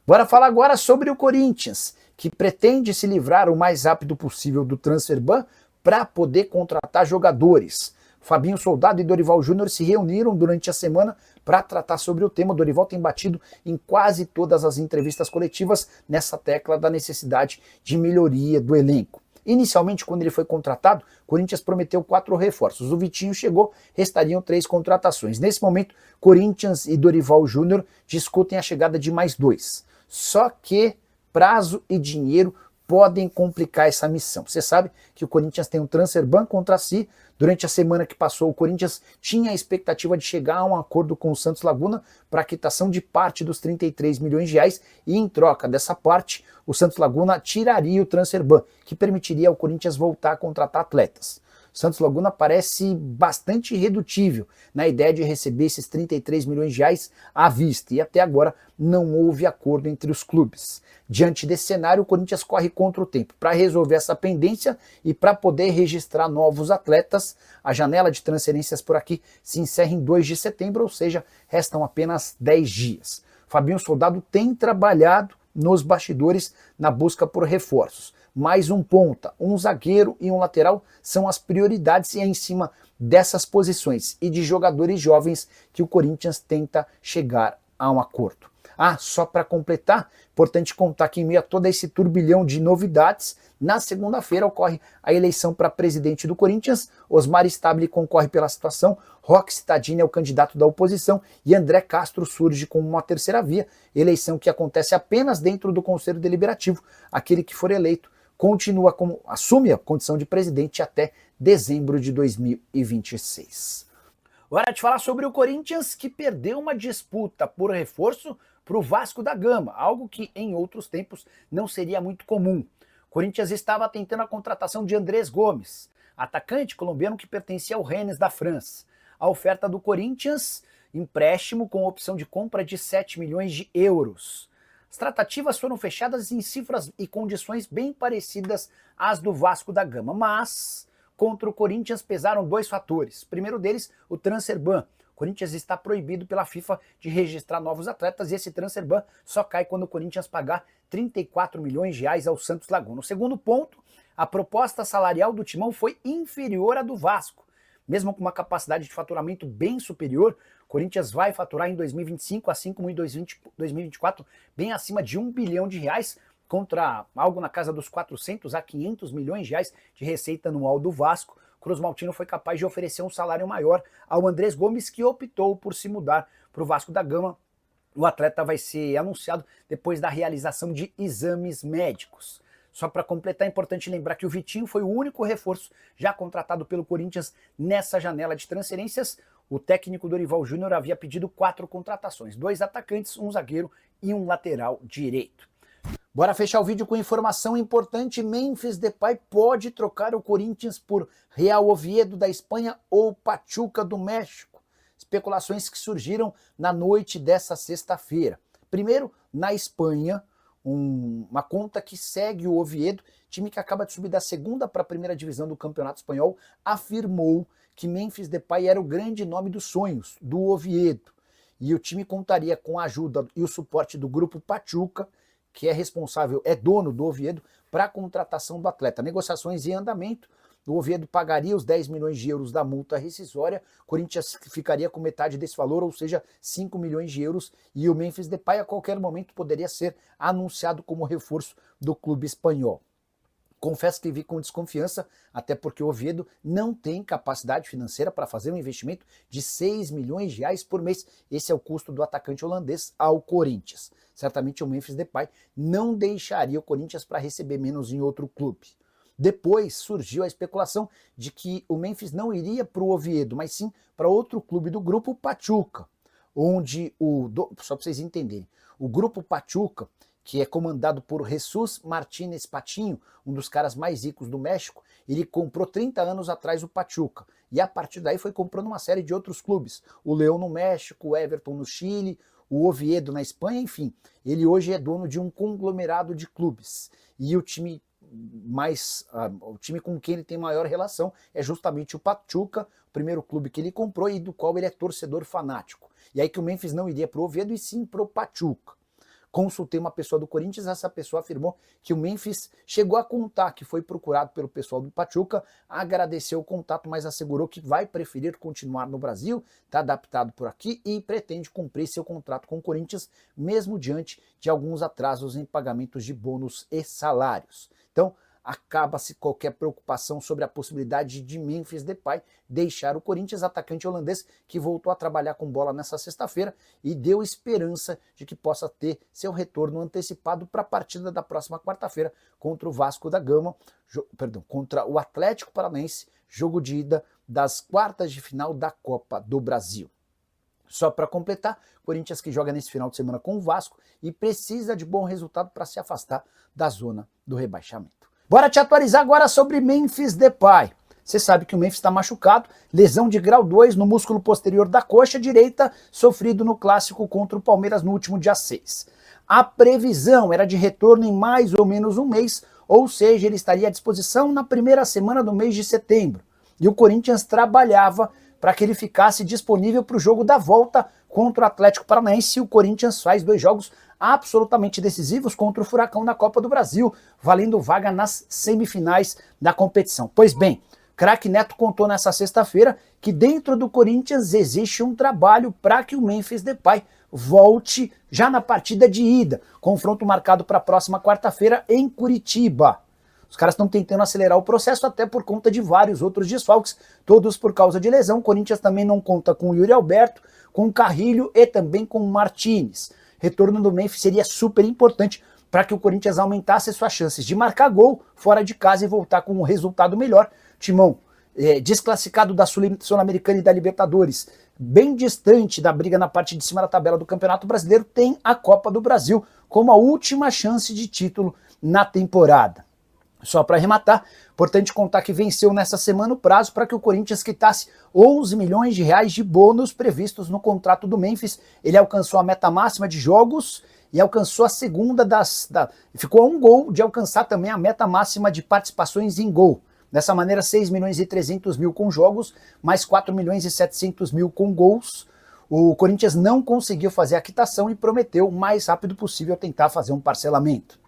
Bora falar agora sobre o Corinthians, que pretende se livrar o mais rápido possível do transfer ban para poder contratar jogadores. Fabinho Soldado e Dorival Júnior se reuniram durante a semana para tratar sobre o tema. O Dorival tem batido em quase todas as entrevistas coletivas nessa tecla da necessidade de melhoria do elenco. Inicialmente, quando ele foi contratado, o Corinthians prometeu 4 reforços. O Vitinho chegou, restariam 3 contratações. Nesse momento, Corinthians e Dorival Júnior discutem a chegada de mais 2. Só que prazo e dinheiro podem complicar essa missão. Você sabe que o Corinthians tem um transfer ban contra si. Durante a semana que passou, o Corinthians tinha a expectativa de chegar a um acordo com o Santos Laguna para a quitação de parte dos 33 milhões de reais e, em troca dessa parte, o Santos Laguna tiraria o transfer ban, que permitiria ao Corinthians voltar a contratar atletas. O Santos Laguna parece bastante irredutível na ideia de receber esses 33 milhões de reais à vista, e até agora não houve acordo entre os clubes. Diante desse cenário, o Corinthians corre contra o tempo. Para resolver essa pendência e para poder registrar novos atletas, a janela de transferências por aqui se encerra em 2 de setembro, ou seja, restam apenas 10 dias. Fabinho Soldado tem trabalhado nos bastidores na busca por reforços. Mais um ponta, um zagueiro e um lateral são as prioridades, e é em cima dessas posições e de jogadores jovens que o Corinthians tenta chegar a um acordo. Só para completar, importante contar que em meio a todo esse turbilhão de novidades, na segunda-feira ocorre a eleição para presidente do Corinthians. Osmar Stabile concorre pela situação, Roque Cittadini é o candidato da oposição e André Castro surge como uma terceira via, eleição que acontece apenas dentro do Conselho Deliberativo. Aquele que for eleito assume a condição de presidente até dezembro de 2026. Hora de falar sobre o Corinthians, que perdeu uma disputa por reforço para o Vasco da Gama, algo que em outros tempos não seria muito comum. O Corinthians estava tentando a contratação de Andrés Gomes, atacante colombiano que pertencia ao Rennes da França. A oferta do Corinthians, empréstimo com opção de compra de 7 milhões de euros. As tratativas foram fechadas em cifras e condições bem parecidas às do Vasco da Gama, mas contra o Corinthians pesaram 2 fatores. O primeiro deles, o transfer ban. O Corinthians está proibido pela FIFA de registrar novos atletas e esse transfer ban só cai quando o Corinthians pagar 34 milhões de reais ao Santos Laguna. O segundo ponto, a proposta salarial do Timão foi inferior à do Vasco. Mesmo com uma capacidade de faturamento bem superior, o Corinthians vai faturar em 2025, assim como em 2024, bem acima de 1 bilhão de reais, contra algo na casa dos 400 a 500 milhões de reais de receita anual do Vasco. Cruz Maltino foi capaz de oferecer um salário maior ao Andrés Gomes, que optou por se mudar para o Vasco da Gama. O atleta vai ser anunciado depois da realização de exames médicos. Só para completar, é importante lembrar que o Vitinho foi o único reforço já contratado pelo Corinthians nessa janela de transferências. O técnico Dorival Júnior havia pedido 4 contratações, 2 atacantes, um zagueiro e um lateral direito. Bora fechar o vídeo com informação importante. Memphis Depay pode trocar o Corinthians por Real Oviedo da Espanha ou Pachuca do México. Especulações que surgiram na noite dessa sexta-feira. Primeiro, na Espanha, uma conta que segue o Oviedo, time que acaba de subir da segunda para a primeira divisão do Campeonato Espanhol, afirmou que Memphis Depay era o grande nome dos sonhos do Oviedo. E o time contaria com a ajuda e o suporte do grupo Pachuca, que é dono do Oviedo, para a contratação do atleta. Negociações em andamento, o Oviedo pagaria os 10 milhões de euros da multa rescisória, Corinthians ficaria com metade desse valor, ou seja, 5 milhões de euros, e o Memphis Depay a qualquer momento poderia ser anunciado como reforço do clube espanhol. Confesso que vi com desconfiança, até porque o Oviedo não tem capacidade financeira para fazer um investimento de 6 milhões de reais por mês. Esse é o custo do atacante holandês ao Corinthians. Certamente o Memphis Depay não deixaria o Corinthians para receber menos em outro clube. Depois surgiu a especulação de que o Memphis não iria para o Oviedo, mas sim para outro clube do grupo Pachuca, onde só para vocês entenderem, o grupo Pachuca, que é comandado por Jesus Martínez Patiño, um dos caras mais ricos do México, ele comprou 30 anos atrás o Pachuca, e a partir daí foi comprando uma série de outros clubes, o León no México, o Everton no Chile, o Oviedo na Espanha, enfim, ele hoje é dono de um conglomerado de clubes, e o time com quem ele tem maior relação é justamente o Pachuca, o primeiro clube que ele comprou e do qual ele é torcedor fanático. E aí que o Memphis não iria para o Oviedo e sim para o Pachuca. consultei uma pessoa do Corinthians, essa pessoa afirmou que o Memphis chegou a contar que foi procurado pelo pessoal do Pachuca, agradeceu o contato, mas assegurou que vai preferir continuar no Brasil, está adaptado por aqui e pretende cumprir seu contrato com o Corinthians, mesmo diante de alguns atrasos em pagamentos de bônus e salários. Então, acaba-se qualquer preocupação sobre a possibilidade de Memphis Depay deixar o Corinthians, atacante holandês que voltou a trabalhar com bola nessa sexta-feira e deu esperança de que possa ter seu retorno antecipado para a partida da próxima quarta-feira contra o Vasco da Gama, contra o Atlético Paranaense, jogo de ida das quartas de final da Copa do Brasil. Só para completar, Corinthians que joga nesse final de semana com o Vasco e precisa de bom resultado para se afastar da zona do rebaixamento. Bora te atualizar agora sobre Memphis Depay. Você sabe que o Memphis está machucado, lesão de grau 2 no músculo posterior da coxa direita, sofrido no clássico contra o Palmeiras no último dia 6. A previsão era de retorno em mais ou menos um mês, ou seja, ele estaria à disposição na primeira semana do mês de setembro. E o Corinthians trabalhava para que ele ficasse disponível para o jogo da volta contra o Atlético Paranaense, e o Corinthians faz 2 jogos absolutamente decisivos contra o Furacão na Copa do Brasil, valendo vaga nas semifinais da competição. Pois bem, craque Neto contou nessa sexta-feira que dentro do Corinthians existe um trabalho para que o Memphis Depay volte já na partida de ida, confronto marcado para a próxima quarta-feira em Curitiba. Os caras estão tentando acelerar o processo até por conta de vários outros desfalques, todos por causa de lesão. O Corinthians também não conta com o Yuri Alberto, com o Carrilho e também com o Martínez. Retorno do Memphis seria super importante para que o Corinthians aumentasse suas chances de marcar gol fora de casa e voltar com um resultado melhor. Timão, desclassificado da Sul-Americana e da Libertadores, bem distante da briga na parte de cima da tabela do Campeonato Brasileiro, tem a Copa do Brasil como a última chance de título na temporada. Só para arrematar, importante contar que venceu nessa semana o prazo para que o Corinthians quitasse 11 milhões de reais de bônus previstos no contrato do Memphis. Ele alcançou a meta máxima de jogos e alcançou a segunda ficou a um gol de alcançar também a meta máxima de participações em gol. Dessa maneira, 6 milhões e 300 mil com jogos, mais 4 milhões e 700 mil com gols. O Corinthians não conseguiu fazer a quitação e prometeu o mais rápido possível tentar fazer um parcelamento.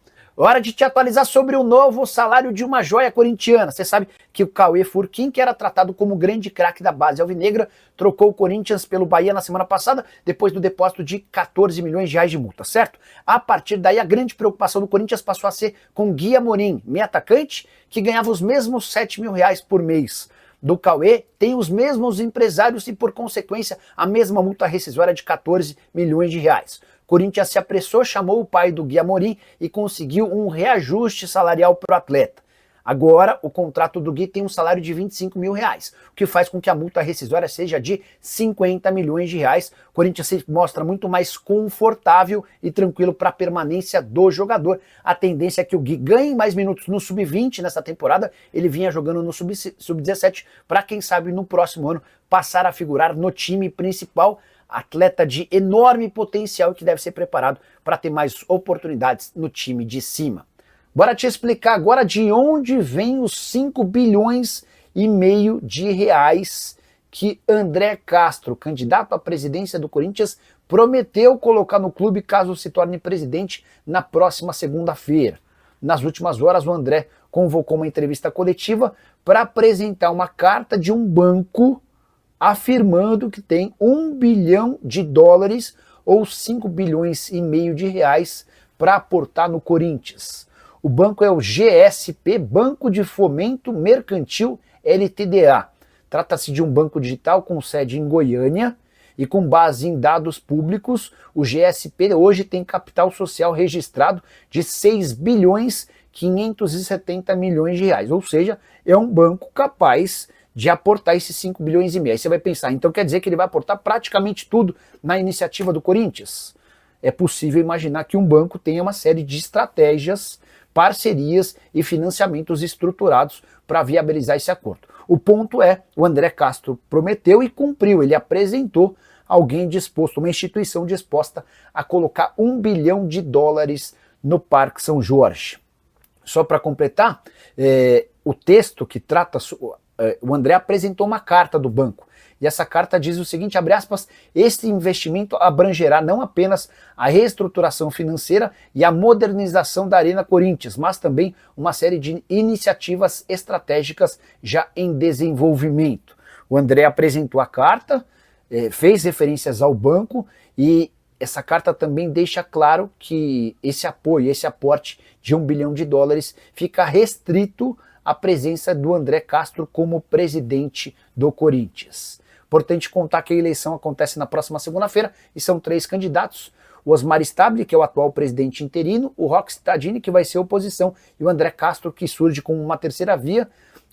Hora de te atualizar sobre o novo salário de uma joia corintiana. Você sabe que o Cauê Furquim, que era tratado como grande craque da base alvinegra, trocou o Corinthians pelo Bahia na semana passada, depois do depósito de 14 milhões de reais de multa, certo? A partir daí, a grande preocupação do Corinthians passou a ser com Gui Amorim, meio atacante, que ganhava os mesmos 7 mil reais por mês do Cauê, tem os mesmos empresários e, por consequência, a mesma multa rescisória de 14 milhões de reais. Corinthians se apressou, chamou o pai do Gui Amorim e conseguiu um reajuste salarial para o atleta. Agora, o contrato do Gui tem um salário de 25 mil reais, o que faz com que a multa rescisória seja de 50 milhões de reais. O Corinthians se mostra muito mais confortável e tranquilo para a permanência do jogador. A tendência é que o Gui ganhe mais minutos no Sub-20 nessa temporada. Ele vinha jogando no Sub-17 para, quem sabe, no próximo ano passar a figurar no time principal. Atleta de enorme potencial que deve ser preparado para ter mais oportunidades no time de cima. Bora te explicar agora de onde vem os 5 bilhões e meio de reais que André Castro, candidato à presidência do Corinthians, prometeu colocar no clube caso se torne presidente na próxima segunda-feira. Nas últimas horas, o André convocou uma entrevista coletiva para apresentar uma carta de um banco afirmando que tem 1 bilhão de dólares ou 5 bilhões e meio de reais para aportar no Corinthians. O banco é o GSP, Banco de Fomento Mercantil LTDA. Trata-se de um banco digital com sede em Goiânia e com base em dados públicos. O GSP hoje tem capital social registrado de 6 bilhões 570 milhões de reais, ou seja, é um banco capaz de aportar esses 5 bilhões e meio. Aí você vai pensar, então quer dizer que ele vai aportar praticamente tudo na iniciativa do Corinthians? É possível imaginar que um banco tenha uma série de estratégias, parcerias e financiamentos estruturados para viabilizar esse acordo. O ponto é, o André Castro prometeu e cumpriu, ele apresentou alguém disposto, uma instituição disposta a colocar 1 bilhão de dólares no Parque São Jorge. Só para completar, o texto que trata... O André apresentou uma carta do banco E essa carta diz o seguinte, abre aspas, este investimento abrangerá não apenas a reestruturação financeira e a modernização da Arena Corinthians, mas também uma série de iniciativas estratégicas já em desenvolvimento. O André apresentou a carta, fez referências ao banco e essa carta também deixa claro que esse apoio, esse aporte de US$ 1 bilhão fica restrito à presença do André Castro como presidente do Corinthians. Importante contar que a eleição acontece na próxima segunda-feira e são 3 candidatos. O Osmar Stabile, que é o atual presidente interino, o Roque Cittadini, que vai ser oposição, e o André Castro, que surge como uma terceira via.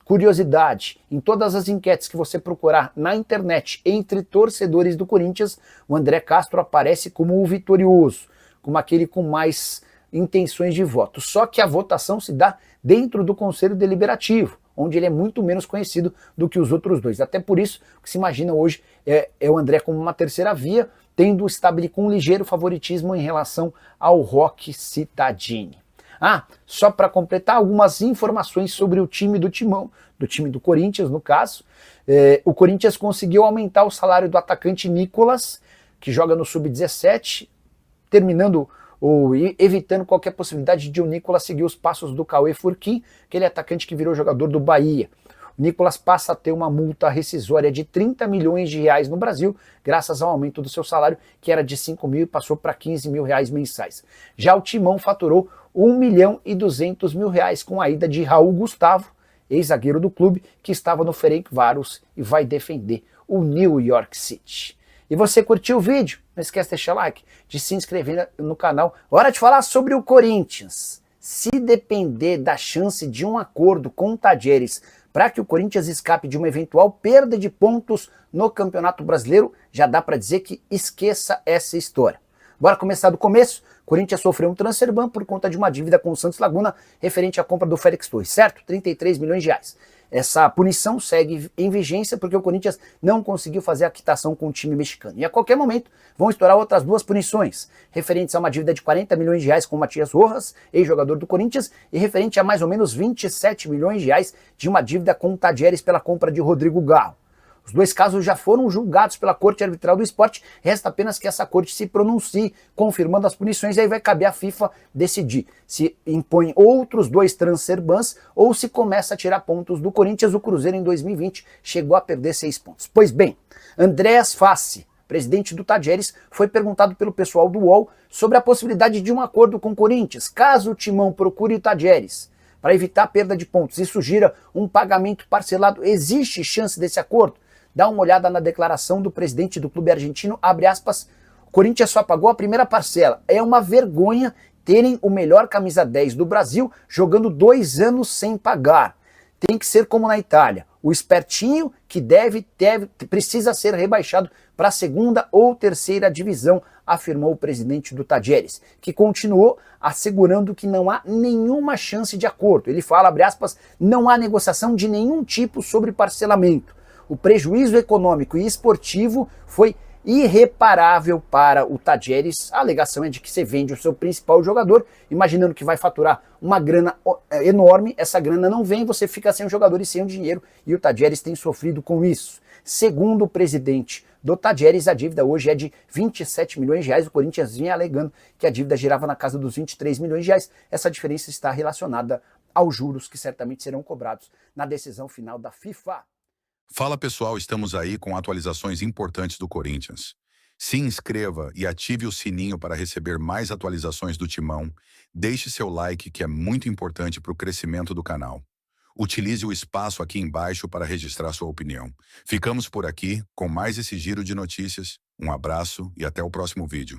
Curiosidade, em todas as enquetes que você procurar na internet entre torcedores do Corinthians, o André Castro aparece como o vitorioso, como aquele com mais intenções de voto. Só que a votação se dá dentro do Conselho Deliberativo, onde ele é muito menos conhecido do que os outros dois. Até por isso, o que se imagina hoje é o André como uma terceira via, tendo o Stabile com um ligeiro favoritismo em relação ao Roque Cittadini. Só para completar algumas informações sobre o time do Timão, do time do Corinthians, no caso. O Corinthians conseguiu aumentar o salário do atacante Nicolas, que joga no Sub-17, terminando ou evitando qualquer possibilidade de o Nicolas seguir os passos do Cauê Furquim, aquele atacante que virou jogador do Bahia. O Nicolas passa a ter uma multa rescisória de R$ 30 milhões no Brasil, graças ao aumento do seu salário, que era de 5 mil e passou para 15 mil reais mensais. Já o Timão faturou R$ 1.200.000 com a ida de Raul Gustavo, ex-zagueiro do clube, que estava no Ferencváros e vai defender o New York City. E você curtiu o vídeo? Não esquece de deixar like, de se inscrever no canal. Hora de falar sobre o Corinthians. Se depender da chance de um acordo com o Tadieres para que o Corinthians escape de uma eventual perda de pontos no Campeonato Brasileiro, já dá para dizer que esqueça essa história. Bora começar do começo? O Corinthians sofreu um transfer ban por conta de uma dívida com o Santos Laguna referente à compra do Félix Torres, certo? 33 milhões de reais. Essa punição segue em vigência porque o Corinthians não conseguiu fazer a quitação com o time mexicano. E a qualquer momento vão estourar outras 2 punições, referentes a uma dívida de 40 milhões de reais com o Matias Rojas, ex-jogador do Corinthians, e referente a mais ou menos 27 milhões de reais de uma dívida com o Tadieres pela compra de Rodrigo Garro. Os 2 casos já foram julgados pela Corte Arbitral do Esporte, resta apenas que essa corte se pronuncie, confirmando as punições, e aí vai caber à FIFA decidir se impõe outros 2 transfer bans ou se começa a tirar pontos do Corinthians. O Cruzeiro em 2020 chegou a perder 6 pontos. Pois bem, Andréas Fassi, presidente do Tadieres, foi perguntado pelo pessoal do UOL sobre a possibilidade de um acordo com o Corinthians, caso o Timão procure o Tadieres, para evitar a perda de pontos e sugira um pagamento parcelado. Existe chance desse acordo? Dá uma olhada na declaração do presidente do clube argentino, abre aspas, o Corinthians só pagou a primeira parcela. É uma vergonha terem o melhor camisa 10 do Brasil jogando 2 anos sem pagar. Tem que ser como na Itália. O espertinho que precisa ser rebaixado para a 2ª ou 3ª divisão, afirmou o presidente do Tadieres, que continuou assegurando que não há nenhuma chance de acordo. Ele fala, abre aspas, não há negociação de nenhum tipo sobre parcelamento. O prejuízo econômico e esportivo foi irreparável para o Tadieres. A alegação é de que você vende o seu principal jogador, imaginando que vai faturar uma grana enorme, essa grana não vem, você fica sem o jogador e sem o dinheiro, e o Tadieres tem sofrido com isso. Segundo o presidente do Tadieres, a dívida hoje é de 27 milhões de reais, o Corinthians vinha alegando que a dívida girava na casa dos 23 milhões de reais, essa diferença está relacionada aos juros que certamente serão cobrados na decisão final da FIFA. Fala pessoal, estamos aí com atualizações importantes do Corinthians. Se inscreva e ative o sininho para receber mais atualizações do Timão. Deixe seu like, que é muito importante para o crescimento do canal. Utilize o espaço aqui embaixo para registrar sua opinião. Ficamos por aqui com mais esse giro de notícias. Um abraço e até o próximo vídeo.